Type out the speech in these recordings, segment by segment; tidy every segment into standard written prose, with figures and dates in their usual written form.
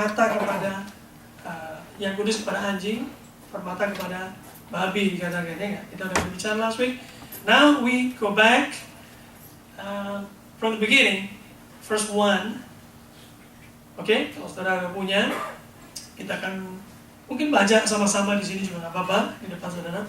mata kepada yang kudus kepada anjing, permata kepada babi, dikatakan ya nggak? Kita udah berbicara last week. Now we go back from the beginning, first 1. Oke, kalau saudara punya, kita akan mungkin baca sama-sama di sini juga nggak apa-apa di depan saudara.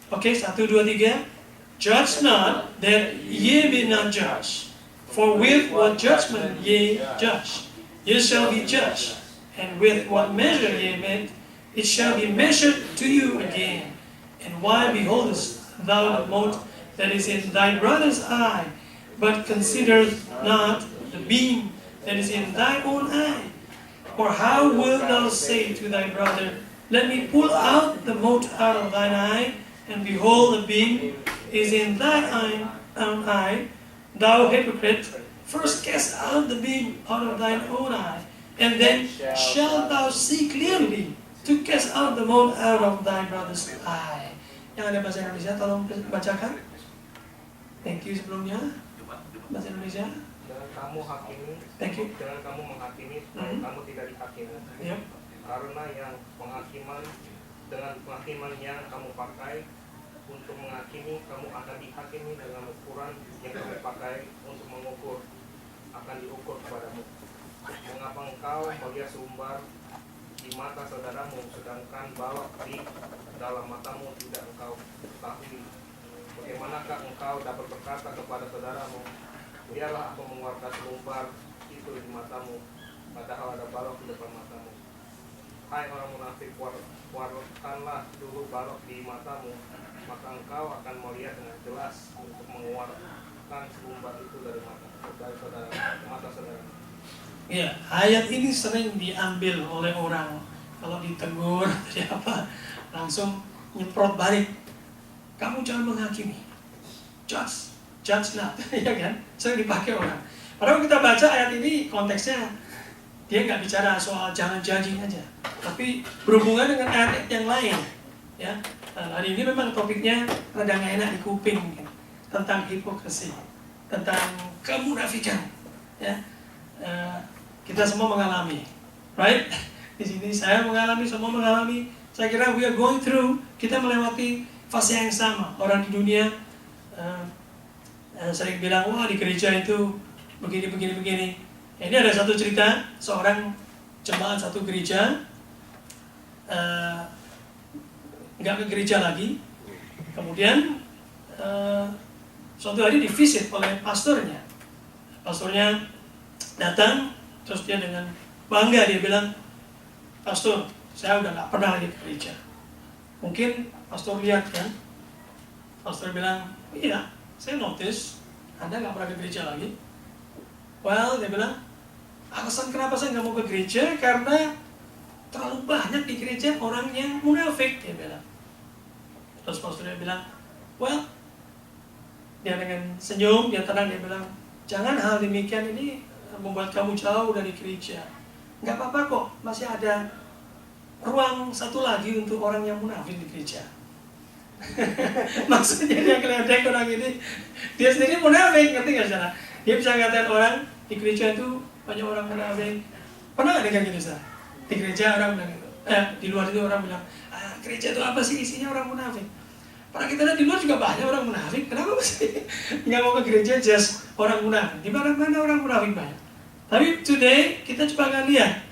Oke, 1, 2, 3. Judge not that ye be not judged, for with what judgment ye judge, ye shall be judged, and with what measure ye mete, it shall be measured to you again. And why beholdest thou the mote that is in thy brother's eye, but considerest not the beam that is in thy own eye? Or how wilt thou say to thy brother, let me pull out the mote out of thine eye, and behold, the beam is in thy own eye? Thou hypocrite, first cast out the beam out of thine own eye, and then shalt thou see clearly to cast out the mote out of thy brother's eye. Yang ada bahasa Indonesia, tolong bacakan. Thank you sebelumnya. Bahasa Indonesia. Jangan kamu hakimi. Thank you. Jangan kamu menghakimi, kamu tidak dihakimi. Yep. Karena yang penghakiman dengan penghakiman yang kamu pakai untuk menghakimi, kamu akan dihakimi dengan ukuran yang kamu pakai untuk mengukur, akan diukur kepadamu. Mengapa engkau melihat sumber di mata saudaramu, sedangkan balok di dalam matamu tidak engkau ketahui? Bagaimanakah engkau dapat berkata kepada saudaramu, biarlah aku mengeluarkan selumbar itu di matamu, padahal ada balok di depan matamu? Hai orang munafik, keluarkanlah dulu balok di matamu, maka engkau akan melihat dengan jelas untuk mengeluarkan selumbar itu dari mata saudara. Ya, ayat ini sering diambil oleh orang kalau ditegur dari apa langsung nyemprot balik. Kamu jangan menghakimi, judge not, ya kan? Sering dipakai orang. Padahal kita baca ayat ini konteksnya dia nggak bicara soal jangan judging aja, tapi berhubungan dengan ayat yang lain. Ya, hari ini memang topiknya rada nggak enak di kuping, mungkin tentang hipokrisi, tentang kemunafikan. Ya. Kita semua mengalami, right? Di sini saya mengalami, semua mengalami. Saya kira we are going through, kita melewati fase yang sama. Orang di dunia sering bilang, wah di gereja itu begini. Ya, ini ada satu cerita, seorang jemaat satu gereja nggak ke gereja lagi. Kemudian suatu hari divisit oleh pastornya. Pastornya datang. Terus dia dengan bangga dia bilang, pastor, saya udah gak pernah lagi ke gereja. Mungkin pastor lihat kan, pastor bilang, iya, saya notice Anda gak pernah ke gereja lagi. Well, dia bilang, alasan kenapa saya gak mau ke gereja karena terlalu banyak di gereja orang yang munafik, dia bilang. Terus pastor dia bilang, well, dia dengan senyum, dia tenang, dia bilang, jangan hal demikian ini membuat kamu jauh dari gereja. Nggak apa-apa kok, masih ada ruang satu lagi untuk orang yang munafik di gereja. Maksudnya dia keledek orang ini, dia sendiri munafik, ngerti nggak saudara? Dia bisa ngatain orang di gereja itu banyak orang munafik. Pernah nggak dengar gitu saudara? Di gereja orang bilang gitu. Di luar itu orang bilang, gereja itu apa sih isinya orang munafik? Padahal kita lihat di luar juga banyak orang munafik. Kenapa sih nggak mau ke gereja just orang munafik? Di mana-mana orang munafik banyak. Tapi today kita coba akan lihat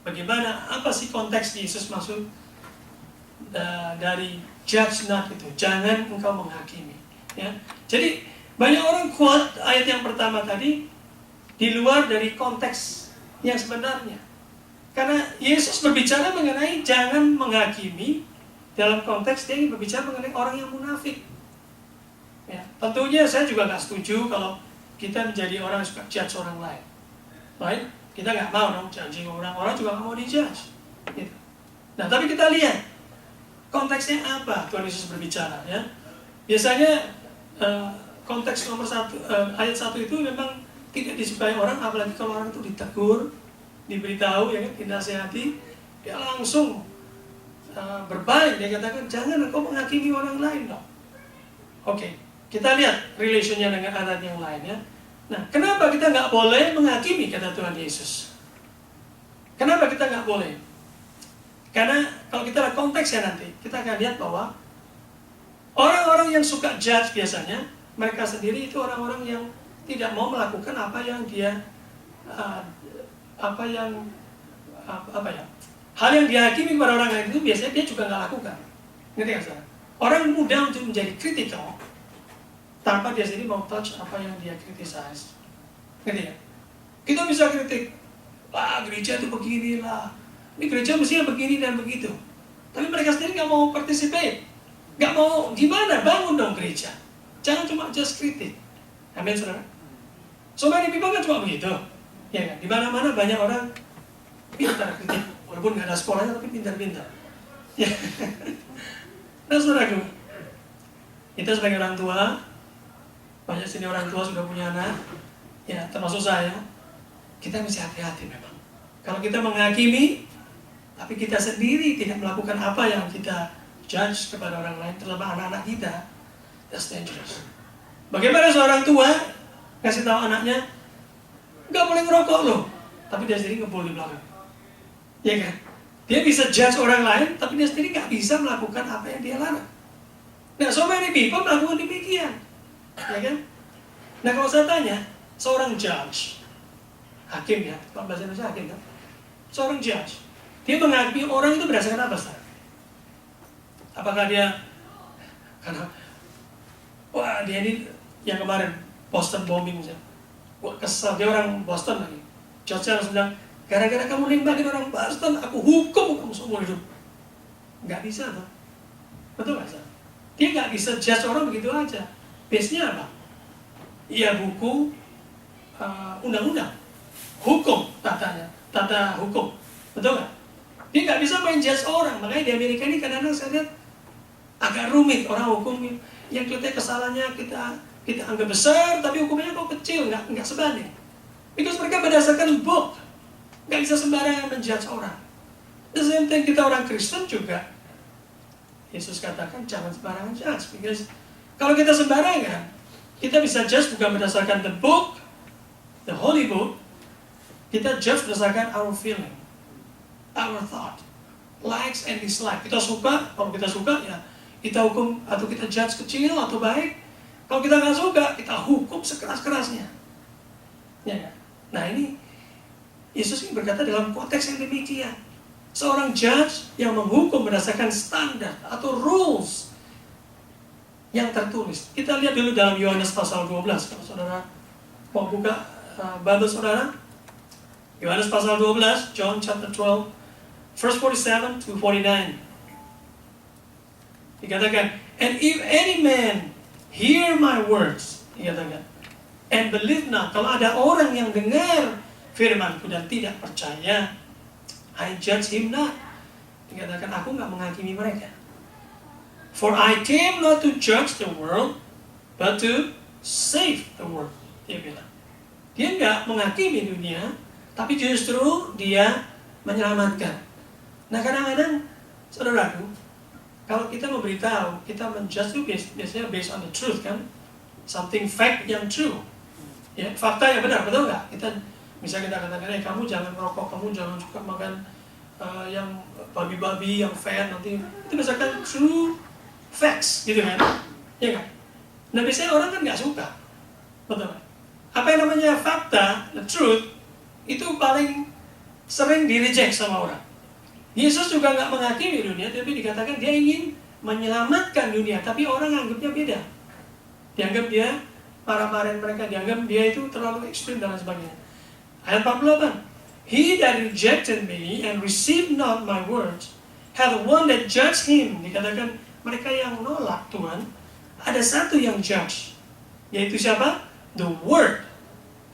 bagaimana, apa sih konteks Yesus maksud dari judge not itu, jangan engkau menghakimi. Ya, jadi banyak orang quote ayat yang pertama tadi di luar dari konteks yang sebenarnya. Karena Yesus berbicara mengenai jangan menghakimi dalam konteks dia berbicara mengenai orang yang munafik. Ya, tentunya saya juga nggak setuju kalau kita menjadi orang yang suka judge orang lain. Right? Kita nggak mau dong judging orang juga nggak mau dijudge. Gitu. Nah, tapi kita lihat konteksnya apa Tuhan Yesus berbicara. Ya. Biasanya konteks nomor 1, ayat 1 itu memang tidak disukai orang, apalagi kalau orang itu ditegur, diberitahu, ya kan, dinasihati, dia langsung berbalik. Dia katakan, jangan engkau menghakimi orang lain dong. Oke, kita lihat relationnya dengan ayat yang lain ya. Nah, kenapa kita nggak boleh menghakimi, kata Tuhan Yesus? Kenapa kita nggak boleh? Karena kalau kita lihat konteksnya nanti, kita akan lihat bahwa orang-orang yang suka judge biasanya, mereka sendiri itu orang-orang yang tidak mau melakukan apa yang dia, hal yang dihakimi kepada orang lain itu biasanya dia juga nggak lakukan. Ngerti nggak saudara? Orang mudah untuk menjadi kritikal tanpa dia sendiri mau touch apa yang dia criticize. Ngerti ya? Kita bisa kritik, wah gereja itu beginilah, ini gereja mestinya begini dan begitu. Tapi mereka sendiri nggak mau participate, nggak mau gimana, bangun dong gereja. Jangan cuma just kritik. Amin saudara. So many people kan cuma begitu, ya kan? Di mana-mana banyak orang pintar kritik, walaupun nggak ada sekolahnya tapi pintar-pintar. Ya. Nah saudaraku, kita sebagai orang tua, banyak sini orang tua sudah punya anak, ya termasuk saya, kita mesti hati-hati memang. Kalau kita menghakimi, tapi kita sendiri tidak melakukan apa yang kita judge kepada orang lain, terutama anak-anak kita, that's dangerous. Bagaimana seorang tua ngasih tahu anaknya, nggak boleh ngerokok loh, tapi dia sendiri ngebul di belakang, ya kan? Dia bisa judge orang lain, tapi dia sendiri nggak bisa melakukan apa yang dia larang. Nah, so many people melakukan demikian, ya kan? Nah, kalau saya tanya, seorang judge, hakim ya, kalau bahasa Indonesia hakim kan? Seorang judge, dia menghakimi orang itu berdasarkan apa, Ustaz? Apakah dia, karena, wah dia ini yang kemarin, Boston bombing misalnya, wah kesal, dia orang Boston lagi. Judge-nya langsung bilang, gara-gara kamu nembakin orang Boston, aku hukum kamu seumur hidup. Nggak bisa, tuh. Betul nggak, Ustaz? Dia nggak bisa judge orang begitu aja. Base-nya apa? Iya buku undang-undang, hukum tatanya, tata hukum, betul nggak? Dia nggak bisa main judge orang. Makanya di Amerika ini kadang-kadang saya lihat agak rumit orang hukum yang kita kesalahannya kita anggap besar, tapi hukumnya kok kecil, nggak sebanding. Because mereka berdasarkan book, nggak bisa sembarangan menjudge orang. The same thing kita orang Kristen juga. Yesus katakan jangan sembarangan judge, because kalau kita sembarangan, kita bisa judge bukan berdasarkan the book, the holy book. Kita judge berdasarkan our feeling, our thought, likes and dislike. Kita suka, kalau kita suka ya kita hukum atau kita judge kecil atau baik. Kalau kita nggak suka, kita hukum sekeras-kerasnya. Ya, ya. Nah ini Yesus ini berkata dalam konteks yang demikian. Seorang judge yang menghukum berdasarkan standar atau rules yang tertulis. Kita lihat dulu dalam Yohanes pasal 12. Kalau saudara mau buka Bible saudara, Yohanes pasal 12, John chapter 12, verse 47 to 49. Dikatakan, and if any man hear my words, dikatakan, and believe not, kalau ada orang yang dengar firmanku dan tidak percaya, I judge him not. Dikatakan, aku nggak menghakimi mereka. For I came not to judge the world, but to save the world. Dia bilang. Dia nggak menghakimi dunia, tapi justru dia menyelamatkan. Nah kadang-kadang, saudaraku, kalau kita memberitahu, kita menjudge itu biasanya based on the truth kan, something fact yang true, ya fakta yang benar, betul nggak? Misalnya kita katakan, kamu jangan merokok, kamu jangan suka makan yang babi-babi, yang fat nanti, itu misalkan true facts, gitu kan? Ya kan? Nah biasanya orang kan nggak suka, betul nggak? Apa yang namanya fakta, the truth, itu paling sering di-reject sama orang. Yesus juga nggak menghakimi dunia, tapi dikatakan dia ingin menyelamatkan dunia, tapi orang anggapnya beda. Dianggap dia, marah-marahin mereka, dianggap dia itu terlalu ekstrim dan sebagainya. Ayat 48, he that rejected me and received not my words, hath one that judged him. Dikatakan mereka yang nolak Tuhan, ada satu yang judge, yaitu siapa? The word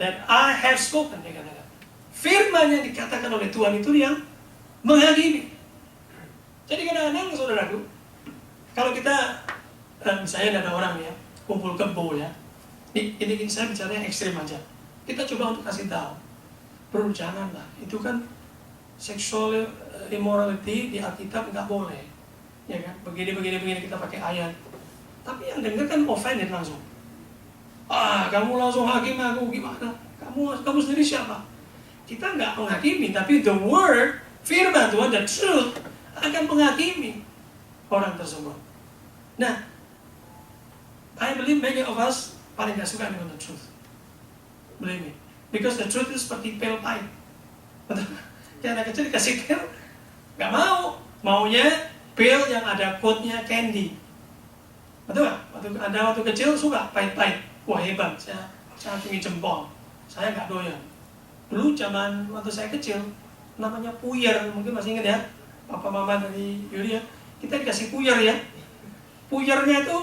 that I have spoken. Dikatakan firman yang dikatakan oleh Tuhan itu yang menghakimi. Jadi kadang-kadang saudaraku, kalau kita misalnya ada orang ya kumpul kebo ya, ini saya bicaranya ekstrim aja. Kita coba untuk kasih tahu, bro janganlah, itu kan sexual immorality di Alkitab nggak boleh, ya kan? Begini kita pakai ayat. Tapi yang dengar kan offended langsung. Kamu langsung hakim aku gimana? Kamu sendiri siapa? Kita nggak menghakimi, tapi the word Firman Tuhan, the truth, akan menghakimi orang tersebut. Nah, I believe many of us paling gak suka dengan the truth. Believe me. Because the truth itu seperti pil pahit. Betul? Kayak anak kecil dikasih pil, gak mau. Maunya pil yang ada code-nya candy. Betul gak? Waktu kecil suka pahit-pahit. Wah hebat, saya acungi jempol. Saya gak doyan. Dulu zaman waktu saya kecil, namanya puyer, mungkin masih ingat ya, papa mama dari Yulia, kita dikasih puyer ya. Puyernya itu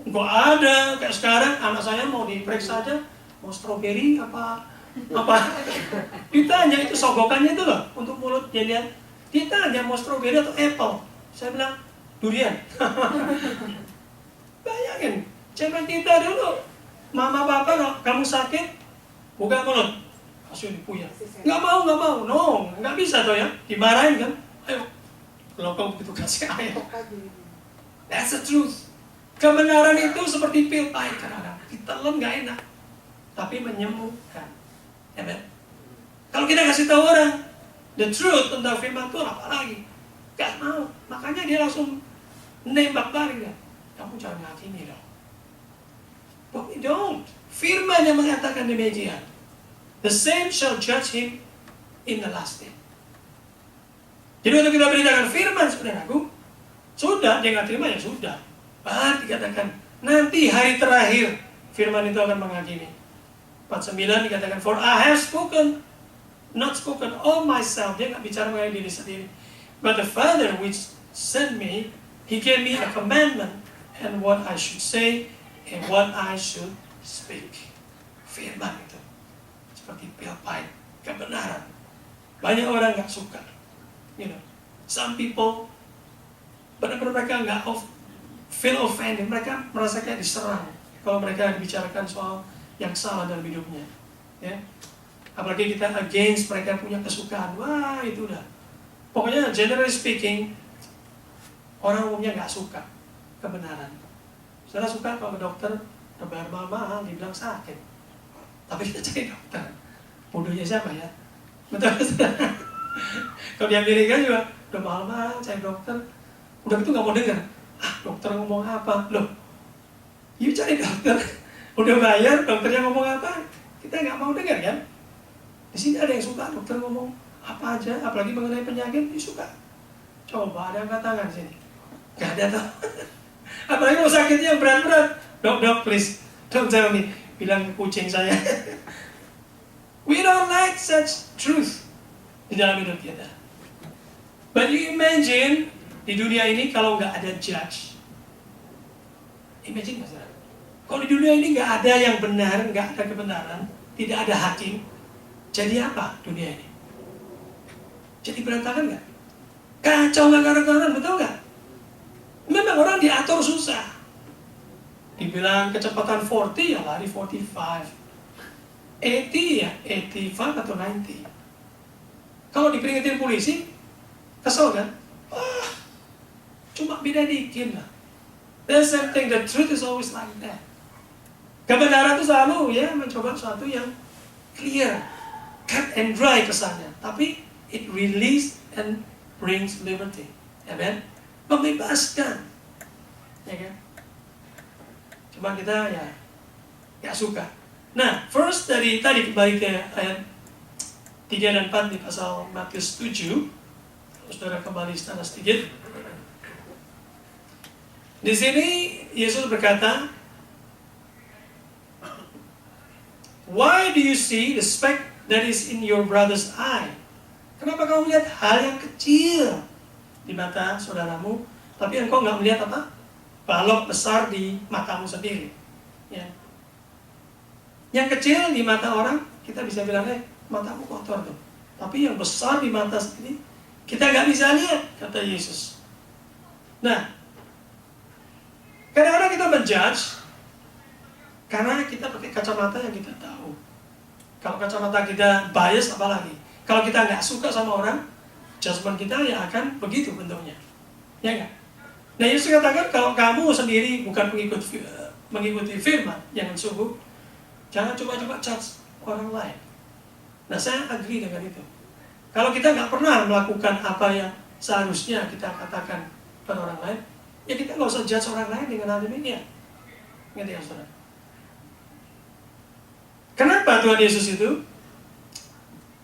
nggak ada kayak sekarang. Anak saya mau diperiksa aja, mau stroberi apa ditanya itu sogokannya itu loh untuk mulut dia ditanya mau stroberi atau apple. Saya bilang durian. Bayangin, zaman kita dulu, mama papa kalau kamu sakit buka mulut, kasih dipuyer. Nggak mau, no, nggak bisa tuh ya, dimarahin kan. Ayo, kalau kamu begitu kasih ayo. That's the truth. Kebenaran itu seperti pil pahit kadang-kadang, ditelan nggak enak, tapi menyembuhkan. Amen. Kalau kita kasih tahu orang the truth tentang firman Tuhan, apalagi nggak mau, makanya dia langsung nembak balik kan. Kamu jangan ngakini dong. But we don't. Firman yang mengatakan demikian. The same shall judge him in the last day. Jadi waktu kita beritakan firman, saudaraku, sudah, dia nggak terima ya sudah. Bahkan dikatakan, nanti hari terakhir, firman itu akan menghakimi. 49 dikatakan, for I have spoken, not spoken of myself. Dia nggak bicara mengenai diri sendiri. But the Father which sent me, He gave me a commandment, and what I should say, and what I should speak. Firman itu seperti pil pahit, kebenaran. Banyak orang nggak suka. You know, some people benar-benar mereka nggak feel offended, mereka merasa kayak diserang kalau mereka dibicarakan soal yang salah dalam hidupnya, ya. Apalagi kita against mereka punya kesukaan, wah itu udah. Pokoknya generally speaking, orang umumnya nggak suka kebenaran. Saudara suka kalau ke dokter, bayar mahal, dibilang sakit. Tapi kita cari dokter, bodohnya siapa ya? Betul. Kalau di Amerika juga udah mahal-mahal cari dokter, udah gitu nggak mau dengar. Dokter ngomong apa? Loh, you cari dokter, udah bayar, dokternya ngomong apa? Kita nggak mau dengar kan? Di sini ada yang suka dokter ngomong apa aja, apalagi mengenai penyakit, dia suka. Coba ada angkat tangan sini, nggak ada tau. Apalagi kalau sakitnya berat-berat, dok please, don't tell me, bilang ke kucing saya. We don't like such truth di dalam hidup kita. But you imagine di dunia ini kalau nggak ada judge, imagine masalah. Kalau di dunia ini nggak ada yang benar, nggak ada kebenaran, tidak ada hakim, jadi apa dunia ini? Jadi berantakan nggak? Kacau nggak karan-karan, betul nggak? Memang orang diatur susah. Dibilang kecepatan 40 ya lari 45, 80 ya 85 atau 90. Kalau diperingatin polisi, kesel kan? Wah, cuma beda dikit lah. The same thing, the truth is always like that. Kebenaran itu selalu ya mencoba sesuatu yang clear, cut and dry kesannya. Tapi it release and brings liberty. Amen? Membebaskan. Ya kan? Cuma kita ya gak suka. Nah, first dari tadi kembali ke ayat 3 dan 4 di pasal Matius 7. Saudara kembali sana sedikit. Di sini Yesus berkata, why do you see the speck that is in your brother's eye? Kenapa kamu melihat hal yang kecil di mata saudaramu, tapi engkau nggak melihat apa? Balok besar di matamu sendiri. Ya. Yang kecil di mata orang, kita bisa bilang, matamu kotor tuh. Tapi yang besar di mata sendiri, kita nggak bisa lihat, kata Yesus. Nah, kadang-kadang kita menjudge karena kita pakai kacamata yang kita tahu. Kalau kacamata kita bias, apalagi. Kalau kita nggak suka sama orang, judgement kita ya akan begitu bentuknya. Ya nggak? Nah, Yesus katakan kalau kamu sendiri bukan mengikuti firman, jangan sungguh, jangan coba-coba judge orang lain. Nah, saya agree dengan itu. Kalau kita nggak pernah melakukan apa yang seharusnya kita katakan pada orang lain, ya kita nggak usah judge orang lain dengan hal demikian. Ngerti ya saudara? Kenapa Tuhan Yesus itu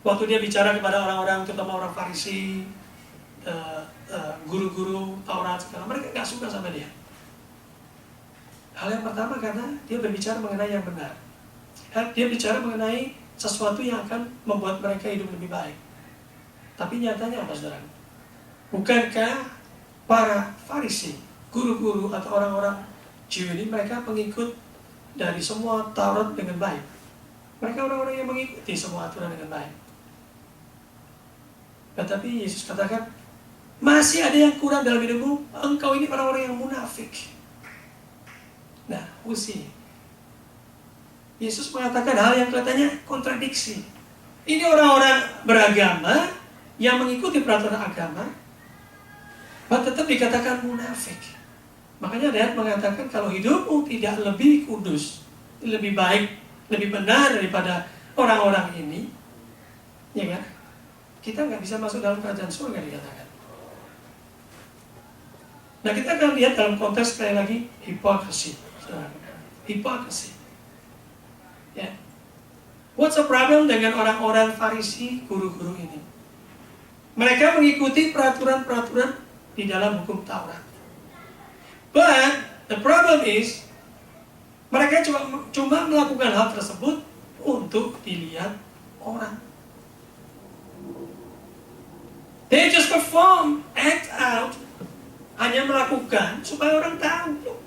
waktu dia bicara kepada orang-orang, terutama orang Farisi, guru-guru Taurat segala, mereka nggak suka sama dia. Hal yang pertama karena dia berbicara mengenai yang benar. Dia bicara mengenai sesuatu yang akan membuat mereka hidup lebih baik. Tapi nyatanya apa saudara? Bukankah para Farisi, guru-guru atau orang-orang Jew ini mereka pengikut dari semua Taurat dengan baik? Mereka orang-orang yang mengikuti semua aturan dengan baik. Tetapi Yesus katakan, masih ada yang kurang dalam hidupmu, engkau ini orang-orang yang munafik. Nah, usi. Yesus mengatakan hal yang kelihatannya kontradiksi. Ini orang-orang beragama yang mengikuti peraturan agama, tetap dikatakan munafik. Makanya ayat mengatakan kalau hidupmu tidak lebih kudus, lebih baik, lebih benar daripada orang-orang ini, ya kan? Kita nggak bisa masuk dalam kerajaan surga dikatakan. Nah, kita akan lihat dalam konteks sekali lagi hipokrisi. Hipokrisi. Ya. What's the problem dengan orang-orang Farisi, guru-guru ini? Mereka mengikuti peraturan-peraturan di dalam hukum Taurat. But the problem is mereka cuma melakukan hal tersebut untuk dilihat orang. They just perform, act out, hanya melakukan supaya orang tahu.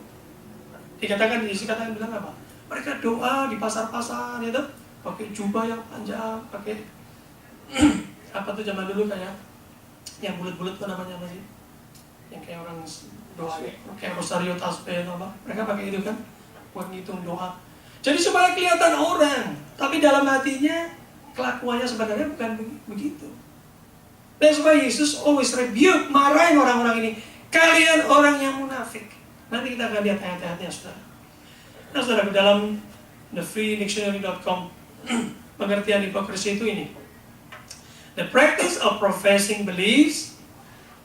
Dikatakan, Yesus katakan bilang apa? Mereka doa di pasar-pasar, gitu, pakai jubah yang panjang, pakai apa tuh zaman dulu kayak yang bulat-bulat tuh namanya apa sih? Yang kayak orang doa, kayak rosario tasbih atau apa? Mereka pakai itu kan? Buat ngitung doa. Jadi supaya kelihatan orang, tapi dalam hatinya kelakuannya sebenarnya bukan begitu. Dan supaya Yesus always rebuke, marahin orang-orang ini. Kalian orang yang munafik. Nanti kita akan lihat ayat-ayatnya, saudara. Nah, saudara, dalam thefreedictionary.com pengertian hipokrisi itu ini. The practice of professing beliefs,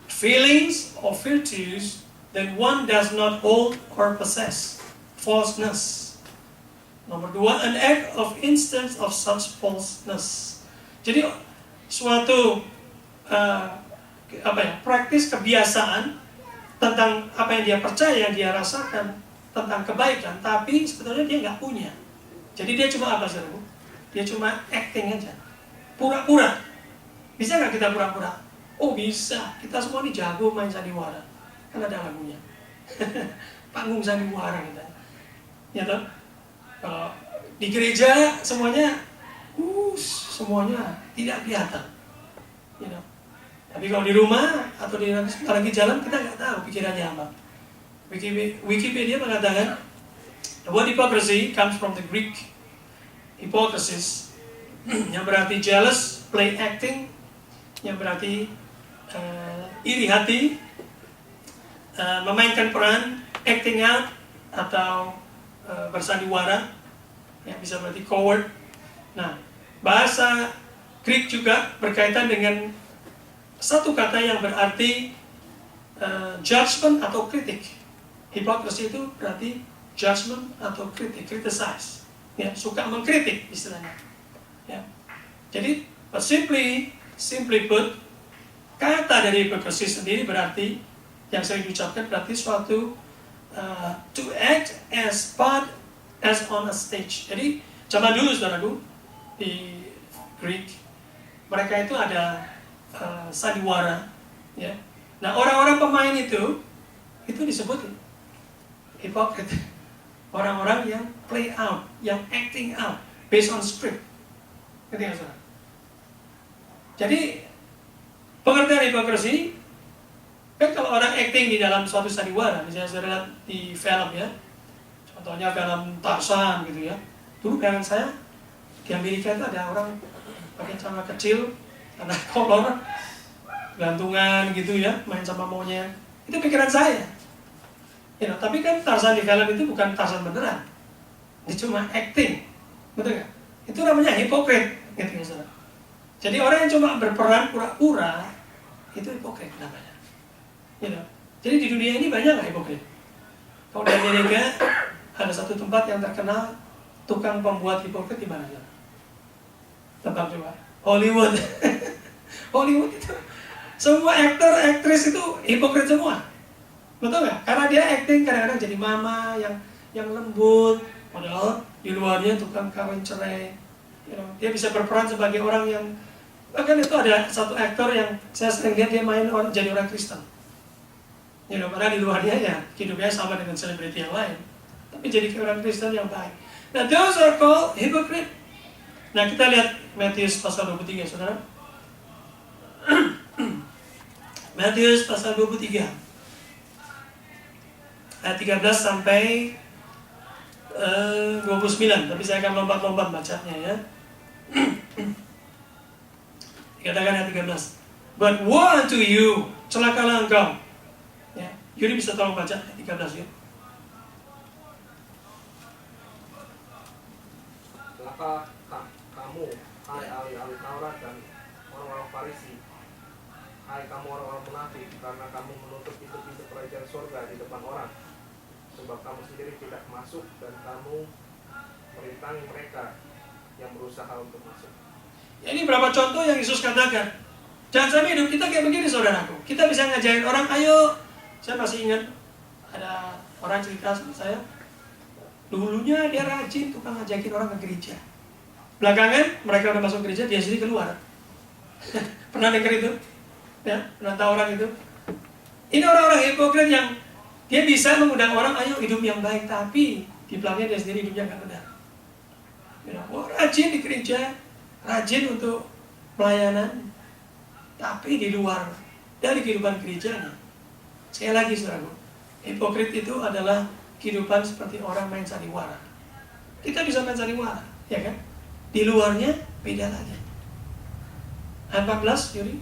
feelings, or virtues that one does not hold or possess. Falseness. Nomor 2, an act of instance of such falseness. Jadi suatu praktis kebiasaan tentang apa yang dia percaya, dia rasakan tentang kebaikan, tapi sebetulnya dia nggak punya. Jadi dia cuma apa saudara? Dia cuma acting aja, pura-pura. Bisa nggak kita pura-pura? Oh bisa. Kita semua ini jago main sandiwara, kan ada lagunya. Panggung sandiwara kita. Ya toh, kalau di gereja semuanya tidak kelihatan, you know. Tapi kalau di rumah atau di lagi jalan kita nggak tahu pikirannya apa. Wikipedia mengatakan the word hypocrisy comes from the Greek hypocrisis, yang berarti jealous, play acting, yang berarti iri hati, memainkan peran, acting out, atau bersandiwara, ya, bisa berarti coward. Nah, bahasa Greek juga berkaitan dengan satu kata yang berarti judgment atau kritik. Hipokrisi itu berarti judgment atau kritik, criticize. Ya, suka mengkritik istilahnya. Ya. Jadi, simply put, kata dari hipokrisi sendiri berarti yang sering diucapkan berarti suatu to act as on a stage. Jadi zaman dulu saudaraku di Greek mereka itu ada sandiwara, ya. Nah orang-orang pemain itu disebut hipokrit. Orang-orang yang play out, yang acting out based on script. Ngerti saudara? Jadi pengertian hipokrisi kan kalau orang acting di dalam suatu sandiwara, misalnya saudara lihat di film ya, contohnya film Tarzan gitu ya. Dulu bayangan saya di Amerika itu ada orang pakai celana kecil, celana kolor, gantungan gitu ya, main sama monyet. Itu pikiran saya. Ya, tapi kan Tarzan di film itu bukan Tarzan beneran, dia cuma acting, betul nggak? Itu namanya hipokrit, gitu ya saudara. Jadi orang yang cuma berperan pura-pura itu hipokrit namanya. Jadi di dunia ini banyak nggak hipokrit? Kalau di Amerika ada satu tempat yang terkenal tukang pembuat hipokrit di mana? Tebak coba. Hollywood. Hollywood itu semua aktor, aktris itu hipokrit semua. Betul nggak? Karena dia acting kadang-kadang jadi mama yang lembut, padahal di luarnya tukang kawin cerai. Dia bisa berperan sebagai orang yang, bahkan itu ada satu aktor yang saya sering lihat dia main jadi orang Kristen. Padahal di luarnya ya hidupnya sama dengan selebriti yang lain, tapi jadi orang Kristen yang baik. Nah, those are called hypocrite. Nah, kita lihat Matius pasal 23, saudara. Matius pasal 23 ayat 13 sampai 29, tapi saya akan lompat-lompat bacanya ya. Dikatakan ayat 13. But woe unto you, celakalah engkau. Ya, Yuri bisa tolong baca ayat 13 ya. Celaka kamu, hai ahli-ahli Taurat dan orang-orang Farisi, hai kamu orang-orang munafik, karena kamu menutup pintu-pintu kerajaan surga di depan orang, sebab kamu sendiri tidak masuk dan kamu merintangi mereka yang berusaha untuk masuk. Ya, ini berapa contoh yang Yesus katakan. Jangan sampai hidup kita kayak begini, saudaraku. Kita bisa ngajarin orang, ayo. Saya masih ingat ada orang cerita sama saya. Dulunya dia rajin tukang ngajakin orang ke gereja. Belakangan mereka udah masuk gereja, dia sendiri keluar. Pernah dengar itu? Ya, pernah tahu orang itu? Ini orang-orang hipokrit yang dia bisa mengundang orang, ayo hidup yang baik, tapi di belakangnya dia sendiri hidupnya nggak benar. Rajin di gereja, rajin untuk pelayanan, tapi di luar dari kehidupan gerejanya. Sekali lagi, saudaraku, hipokrit itu adalah kehidupan seperti orang main sandiwara. Kita bisa main sandiwara, ya kan? Di luarnya beda lagi. Ayat 14, Yuri.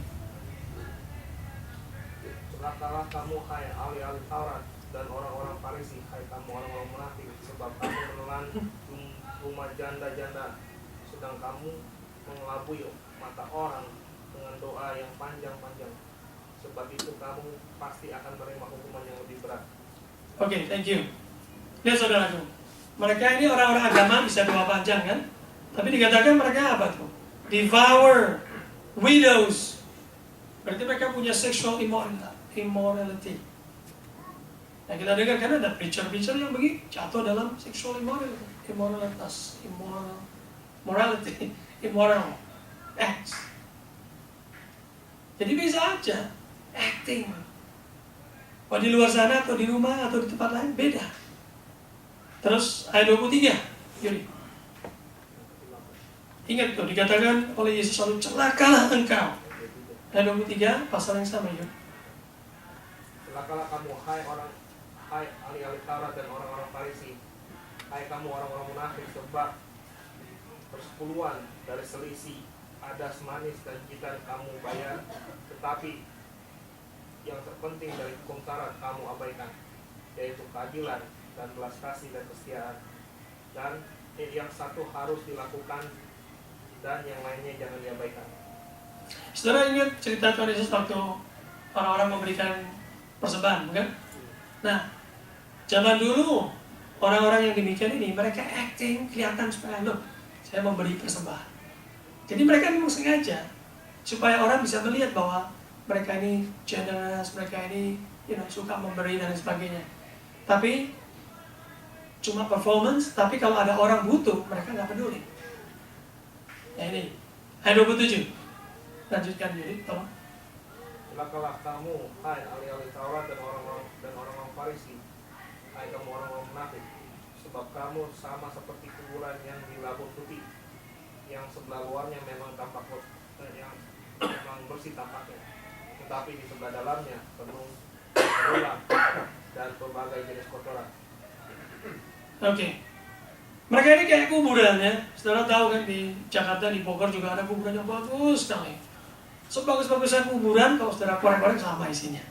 Celakalah kamu, hai ahli-ahli Taurat dan orang-orang Farisi, hai kamu orang-orang munafik, sebab kamu menelan rumah janda-janda, sedang kamu mengelabui mata orang dengan doa yang panjang-panjang. Sebab itu kamu pasti akan menerima hukuman yang lebih berat. Oke, thank you. Lihat saudaraku, mereka ini orang-orang agama bisa doa panjang kan? Tapi dikatakan mereka apa tuh? Devour widows. Berarti mereka punya sexual immorality. Nah, kita dengar kan ada preacher-preacher yang begini jatuh dalam sexual immoral acts. Jadi bisa aja acting. Kalau di luar sana atau di rumah atau di tempat lain beda. Terus ayat 23, Yuri. Ingat tuh, dikatakan oleh Yesus selalu, celakalah engkau. Ayat 23, pasal yang sama, Yuri. Celakalah kamu, hai ahli-ahli Taurat dan orang-orang Farisi, hai kamu orang-orang munafik, sebab persepuluhan dari selisih ada semanis dan jika kamu bayar, tetapi yang terpenting dari hukum Taurat kamu abaikan, yaitu keadilan dan belas kasih dan kesetiaan. Dan yang satu harus dilakukan dan yang lainnya jangan diabaikan. Saudara ingat cerita Tuhan Yesus waktu orang-orang memberikan persembahan, bukan? Nah, zaman dulu orang-orang yang demikian ini mereka acting kelihatan supaya loh, saya memberi persembahan. Jadi mereka memang sengaja supaya orang bisa melihat bahwa mereka ini generous, mereka ini suka memberi dan sebagainya. Tapi cuma performance, tapi kalau ada orang butuh, mereka nggak peduli. Ya ini, ayat 27. Lanjutkan Yuri, tolong. Celakalah kamu, hai ahli-ahli Taurat dan orang-orang Farisi, hai kamu orang-orang munafik, sebab kamu sama seperti kuburan yang dilabur putih, yang sebelah luarnya memang tampak yang memang bersih tampaknya, tetapi di sebelah dalamnya penuh berulang dan berbagai jenis kotoran. Oke. Mereka ini kayak kuburan ya. Saudara tahu kan di Jakarta, di Bogor juga ada kuburan yang bagus sekali. Sebagus-bagusnya kuburan, kalau saudara korek-korek sama isinya.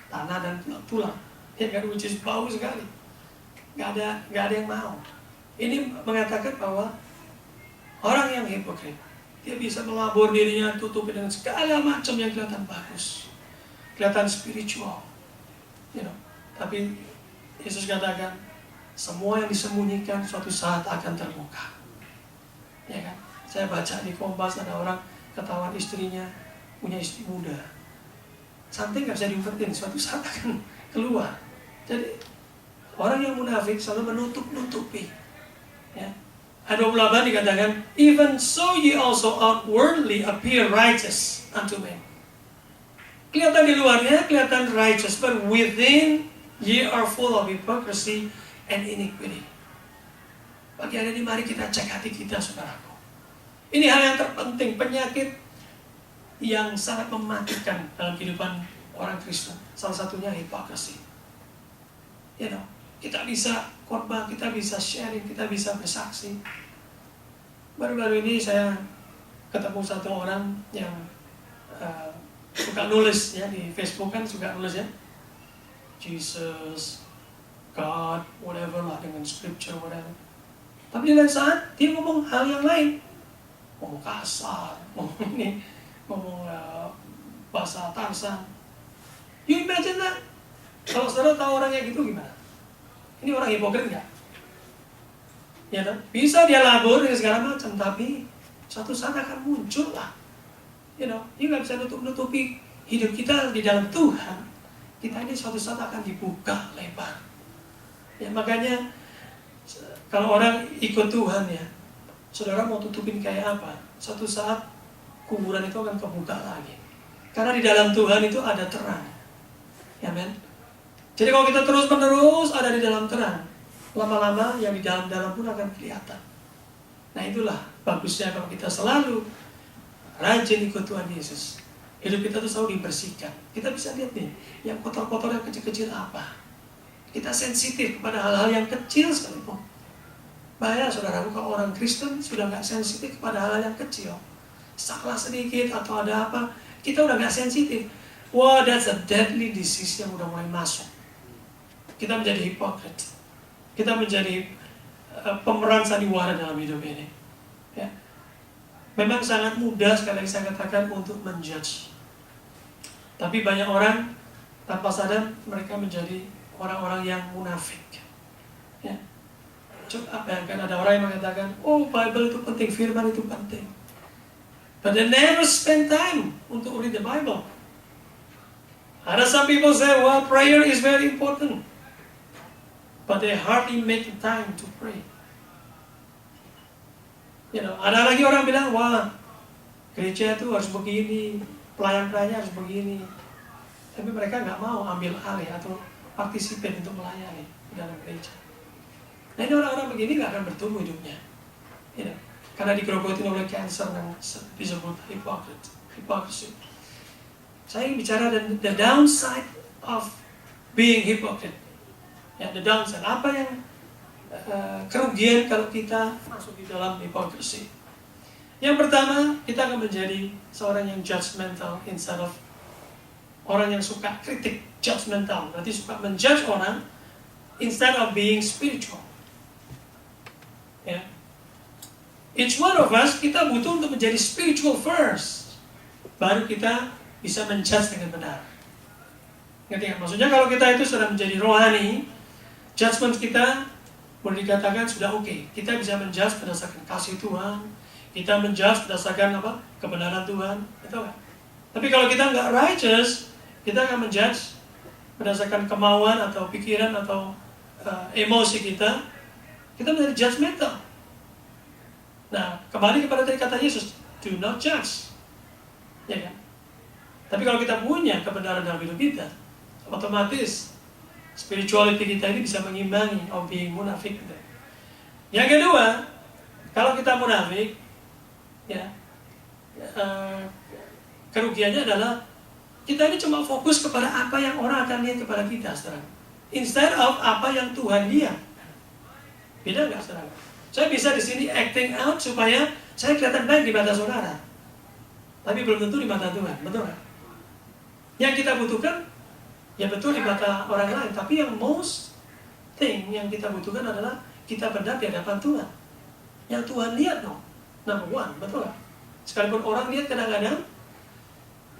Tanah dan tulang. Ya kan, which is bau sekali. Gak ada yang mau. Ini mengatakan bahwa orang yang hipokrit Dia bisa melabur dirinya, tutupi dengan segala macam yang kelihatan bagus, kelihatan spiritual, Tapi Yesus katakan, semua yang disembunyikan suatu saat akan terbuka. Ya kan? Saya baca di Kompas ada orang ketahuan istrinya punya istri muda. Santai nggak bisa diumpetin, suatu saat akan keluar. Jadi orang yang munafik selalu menutup-nutupi. Ya. Ayat 28 dikatakan, even so ye also outwardly appear righteous unto men. Kelihatan di luarnya, kelihatan righteous, but within ye are full of hypocrisy and iniquity. Pagi hari ini mari kita cek hati kita, saudaraku. Ini hal yang terpenting, penyakit yang sangat mematikan dalam kehidupan orang Kristen. Salah satunya hipokrisi. Kita bisa khotbah, kita bisa sharing, kita bisa bersaksi. Baru-baru ini saya ketemu satu orang yang suka nulis ya di Facebook, kan suka nulis ya, Jesus, God, whatever lah, dengan scripture whatever. Tapi di lain saat dia ngomong hal yang lain, ngomong kasar, ngomong bahasa Tarsan. You imagine that? Kalau saudara tahu orang yang gitu gimana? Ini orang hipokrit nggak? Ya kan? Bisa dia labur dengan segala macam, tapi suatu saat akan muncul lah. Dia nggak bisa nutupi hidup kita di dalam Tuhan. Kita ini suatu saat akan dibuka lebar. Ya, makanya kalau orang ikut Tuhan ya, saudara mau tutupin kayak apa? Suatu saat kuburan itu akan kebuka lagi. Karena di dalam Tuhan itu ada terang. Ya men? Jadi kalau kita terus-menerus ada di dalam terang, lama-lama yang di dalam-dalam pun akan kelihatan. Nah itulah bagusnya kalau kita selalu rajin ikut Tuhan Yesus. Hidup kita tuh selalu dibersihkan. Kita bisa lihat nih, yang kotor-kotor, yang kecil-kecil apa. Kita sensitif kepada hal-hal yang kecil sekalipun. Bahaya saudaraku kalau orang Kristen sudah nggak sensitif kepada hal-hal yang kecil. Salah sedikit atau ada apa, kita udah nggak sensitif. Wah, that's a deadly disease yang udah mulai masuk. Kita menjadi hipokrit. Kita menjadi pemeran sandiwara dalam hidup ini. Ya. Memang sangat mudah sekali lagi saya katakan untuk menjudge. Tapi banyak orang tanpa sadar mereka menjadi orang-orang yang munafik. Ya. Coba bayangkan ada orang yang mengatakan, oh Bible itu penting, firman itu penting. But they never spend time untuk read the Bible. Ada some people say, well, prayer is very important. But they hardly make the time to pray. Ada lagi orang bilang, wah, gereja itu harus begini, pelayan-pelayannya harus begini. Tapi mereka nggak mau ambil alih atau partisipasi untuk melayani di dalam gereja. Nah ini orang-orang begini nggak akan bertumbuh hidupnya. Karena digerogotin oleh cancer yang disebut hypocrisy. Saya ingin bicara the downside of being hypocrite. Ya, the downside. Apa yang kerugian kalau kita masuk di dalam hipokrisi? Yang pertama, kita akan menjadi seorang yang judgmental instead of orang yang suka kritik, judgmental. Berarti suka menjudge orang instead of being spiritual. Ya. Each one of us, kita butuh untuk menjadi spiritual first. Baru kita bisa menjudge dengan benar. Ngerti kan? Maksudnya kalau kita itu sudah menjadi rohani, judgment kita boleh dikatakan sudah oke. Kita bisa menjudge berdasarkan kasih Tuhan. Kita menjudge berdasarkan apa? Kebenaran Tuhan. Betul kan? Tapi kalau kita nggak righteous, kita akan menjudge berdasarkan kemauan atau pikiran atau emosi kita. Kita menjadi judgmental. Nah, kembali kepada tadi kata Yesus, do not judge. Ya kan? Tapi kalau kita punya kebenaran dalam hidup kita, otomatis spirituality kita ini bisa mengimbangi of being munafik. Yang kedua, kalau kita munafik, ya, kerugiannya adalah kita ini cuma fokus kepada apa yang orang akan lihat kepada kita, saudara. Instead of apa yang Tuhan lihat. Beda nggak, saudara? Saya bisa di sini acting out supaya saya kelihatan baik di mata saudara, tapi belum tentu di mata Tuhan, betul nggak? Yang kita butuhkan, ya betul di mata orang lain, tapi yang most thing yang kita butuhkan adalah kita benar di hadapan Tuhan. Yang Tuhan lihat, no, number one, betul nggak? Sekalipun orang lihat kadang-kadang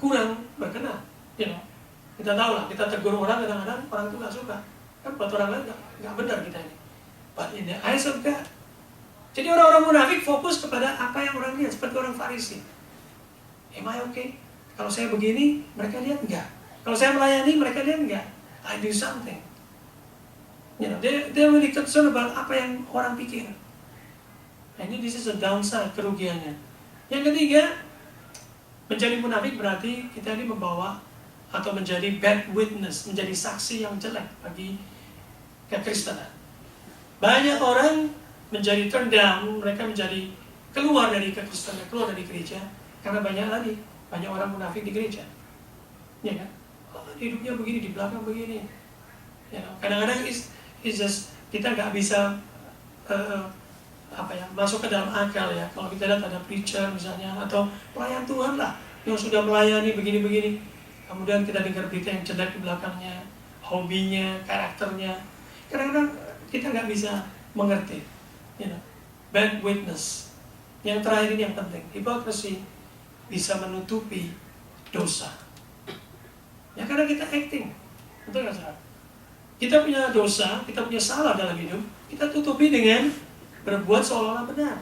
kurang berkenan, Kita tahu lah, kita tegur orang kadang-kadang orang itu nggak suka. Kan buat orang lain nggak benar kita ini. But in the eyes of God. Jadi orang-orang munafik fokus kepada apa yang orang lihat, seperti orang Farisi. Am I okay? Kalau saya begini, mereka lihat enggak. Kalau saya melayani, mereka lihat enggak. I do something. They're really concerned about apa yang orang pikir. Nah, ini this is a downside, kerugiannya. Yang ketiga, menjadi munafik berarti kita ini membawa atau menjadi bad witness, menjadi saksi yang jelek bagi kekristenan. Banyak orang menjadi turn down, mereka menjadi keluar dari kekristenan, keluar dari gereja, karena banyak orang munafik di gereja. Ya kan? Hidupnya begini, di belakang begini. Kadang-kadang it's just kita nggak bisa masuk ke dalam akal ya. Kalau kita lihat ada preacher misalnya atau pelayan Tuhan lah yang sudah melayani begini-begini, kemudian kita dengar berita yang jelek di belakangnya, hobinya, karakternya. Kadang-kadang kita nggak bisa mengerti. Bad witness. Yang terakhir ini yang penting, hipokrisi bisa menutupi dosa. Ya karena kita acting, betul nggak salah? Kita punya dosa, kita punya salah dalam hidup, kita tutupi dengan berbuat seolah-olah benar.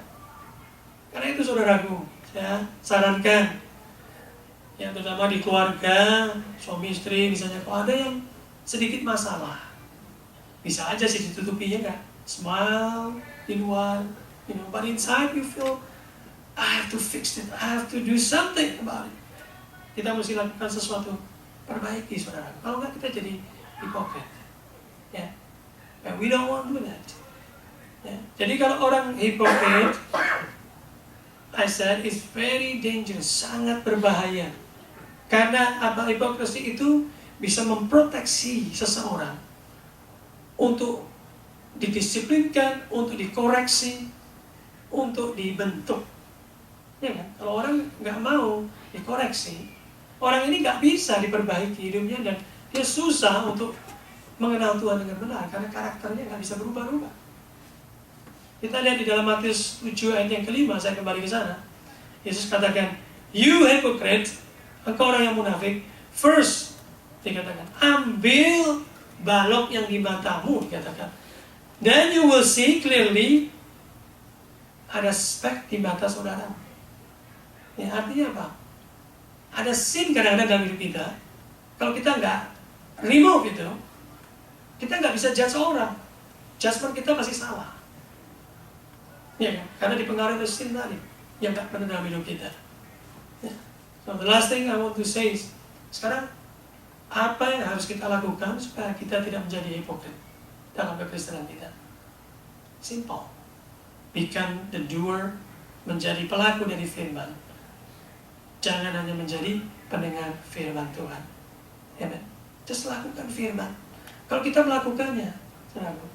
Karena itu saudaraku, saya sarankan, ya terutama di keluarga, suami istri misalnya, kalau ada yang sedikit masalah, bisa aja sih ditutupinya kan, smile di luar, but inside you feel, I have to fix it, I have to do something about it. Kita mesti lakukan sesuatu, perbaiki saudara. Kalau enggak kita jadi hipokrit. Ya, and we don't want to do that. Ya. Jadi kalau orang hipokrit, I said it's very dangerous, sangat berbahaya. Karena hipokrisi itu bisa memproteksi seseorang untuk didisiplinkan, untuk dikoreksi, untuk dibentuk. Ya kan? Kalau orang nggak mau dikoreksi, orang ini nggak bisa diperbaiki hidupnya dan dia susah untuk mengenal Tuhan dengan benar karena karakternya nggak bisa berubah-ubah. Kita lihat di dalam Matius 7 ayat yang kelima, saya kembali ke sana. Yesus katakan, you hypocrite, engkau orang yang munafik, first, dikatakan, ambil balok yang di matamu, dikatakan. Then you will see clearly, ada speck di mata saudara. Ya, artinya apa? Ada sin kadang-kadang dalam hidup kita. Kalau kita nggak remove itu, kita nggak bisa judge orang. Judgment kita pasti salah. Ya, karena dipengaruhi oleh sin tadi yang nggak pernah dalam hidup kita. Ya. So the last thing I want to say is, sekarang apa yang harus kita lakukan supaya kita tidak menjadi hipokrit dalam kekristenan kita? Simple. Become the doer, menjadi pelaku dari firman. Jangan hanya menjadi pendengar firman Tuhan. Amen. Just lakukan firman. Kalau kita melakukannya, saudaraku,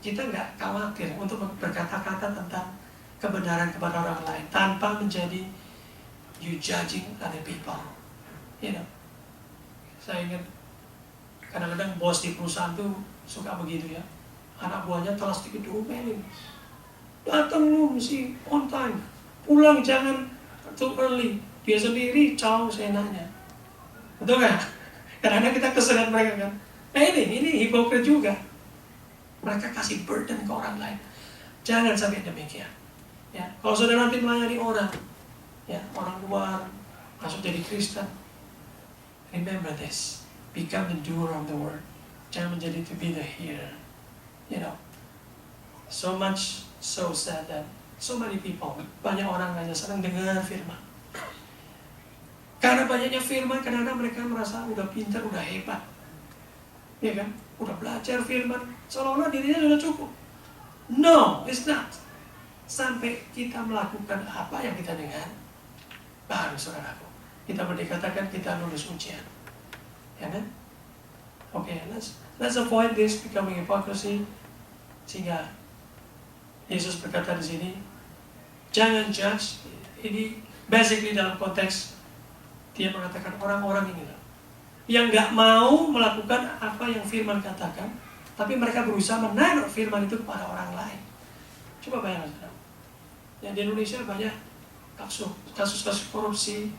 kita nggak khawatir untuk berkata-kata tentang kebenaran kepada orang lain tanpa menjadi you judging other people. Saya ingat kadang-kadang bos di perusahaan tuh suka begitu ya. Anak buahnya telah sedikit diomelin. Datang lu mesti on time, pulang jangan too early. Dia sendiri caw seenaknya. Betul kan? Kadang-kadang kita kesel mereka kan. Nah ini hipokrit juga. Mereka kasih burden ke orang lain. Jangan sampai demikian. Ya, kalau saudara nanti melayani orang, ya orang luar masuk jadi Kristen, remember this, become the doer of the word. Jangan menjadi to be the hearer. So much so sad that so many people, banyak orang hanya senang dengar firman. Karena banyaknya firman, kadang-kadang mereka merasa udah pintar, udah hebat. Ya kan? Udah belajar firman, seolah-olah dirinya sudah cukup. No, it's not. Sampai kita melakukan apa yang kita dengar, baru saudaraku, kita boleh dikatakan kita lulus ujian. Ya kan? Okay, let's avoid this becoming hypocrisy. Sehingga Yesus berkata di sini, jangan judge. Ini basically dalam konteks dia mengatakan orang-orang ini yang nggak mau melakukan apa yang firman katakan, tapi mereka berusaha menaruh firman itu kepada orang lain. Coba bayangkan, ya di Indonesia banyak kasus-kasus korupsi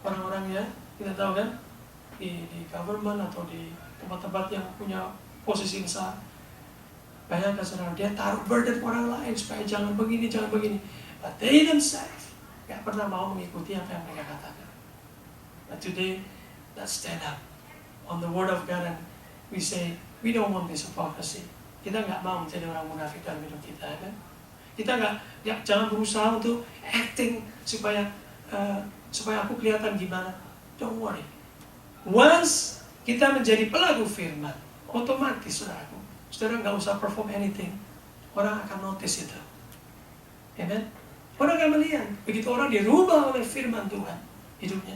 orang-orang ya, kita tahu kan, di government atau di tempat-tempat yang punya posisi besar. Bayangkan saudara, dia taruh burden orang lain supaya jangan begini, jangan begini. But they themselves gak pernah mau mengikuti apa yang mereka katakan. But today, let's stand up on the word of God and we say, we don't want this hypocrisy. Kita gak mau menjadi orang munafik dalam hidup kita, kan? Kita jangan berusaha untuk acting supaya aku kelihatan gimana. Don't worry. Once kita menjadi pelaku firman, otomatis saudara nggak usah perform anything. Orang akan notice itu. Amen. Orang akan melihat. Begitu orang dirubah oleh firman Tuhan hidupnya,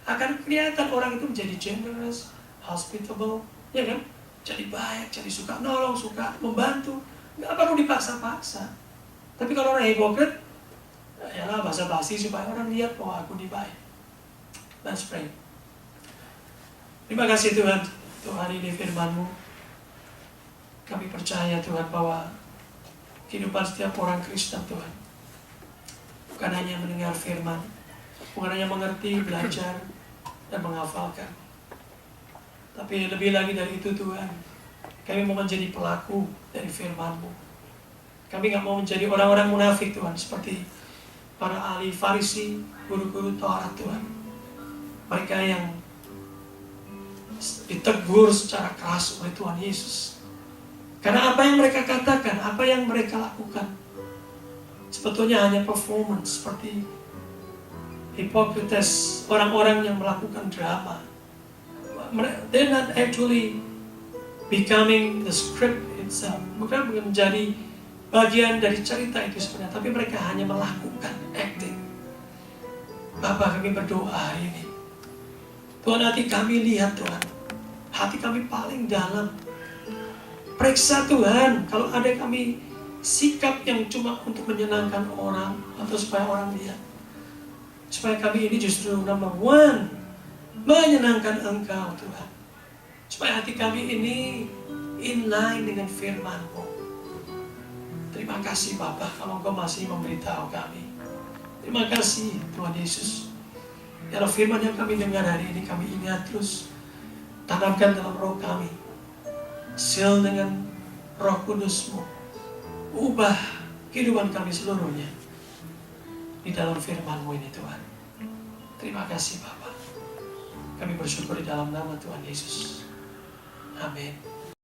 akan kelihatan orang itu menjadi generous, hospitable, ya kan? Jadi baik, jadi suka nolong, suka membantu. Nggak perlu dipaksa-paksa. Tapi kalau orang hipokrit, yalah basa-basi supaya orang lihat bahwa aku dibaik. Let's pray. Terima kasih Tuhan untuk hari ini firman-Mu. Kami percaya Tuhan bahwa kehidupan setiap orang Kristen Tuhan bukan hanya mendengar firman, bukan hanya mengerti, belajar, dan menghafalkan. Tapi lebih lagi dari itu Tuhan, kami mau menjadi pelaku dari firman-Mu. Kami gak mau menjadi orang-orang munafik Tuhan, seperti para ahli Farisi, guru-guru Taurat Tuhan. Mereka yang ditegur secara keras oleh Tuhan Yesus. Karena apa yang mereka katakan, apa yang mereka lakukan, sebetulnya hanya performance, seperti hipokrites, orang-orang yang melakukan drama. They're not actually becoming the script itself. Bukan menjadi bagian dari cerita itu sebenarnya, tapi mereka hanya melakukan acting. Bapa, kami berdoa hari ini, Tuhan, hati kami lihat Tuhan, hati kami paling dalam. Periksa Tuhan, kalau ada kami sikap yang cuma untuk menyenangkan orang atau supaya orang lihat, supaya kami ini justru number one, menyenangkan Engkau Tuhan, supaya hati kami ini in line dengan firman-Mu. Terima kasih Bapa kalau Engkau masih memberitahu kami. Terima kasih Tuhan Yesus. Kalau firman yang kami dengar hari ini kami ingat terus, tanamkan dalam roh kami, seal dengan Roh Kudus-Mu, ubah kehidupan kami seluruhnya di dalam firman-Mu ini Tuhan. Terima kasih Bapa. Kami bersyukur di dalam nama Tuhan Yesus. Amin.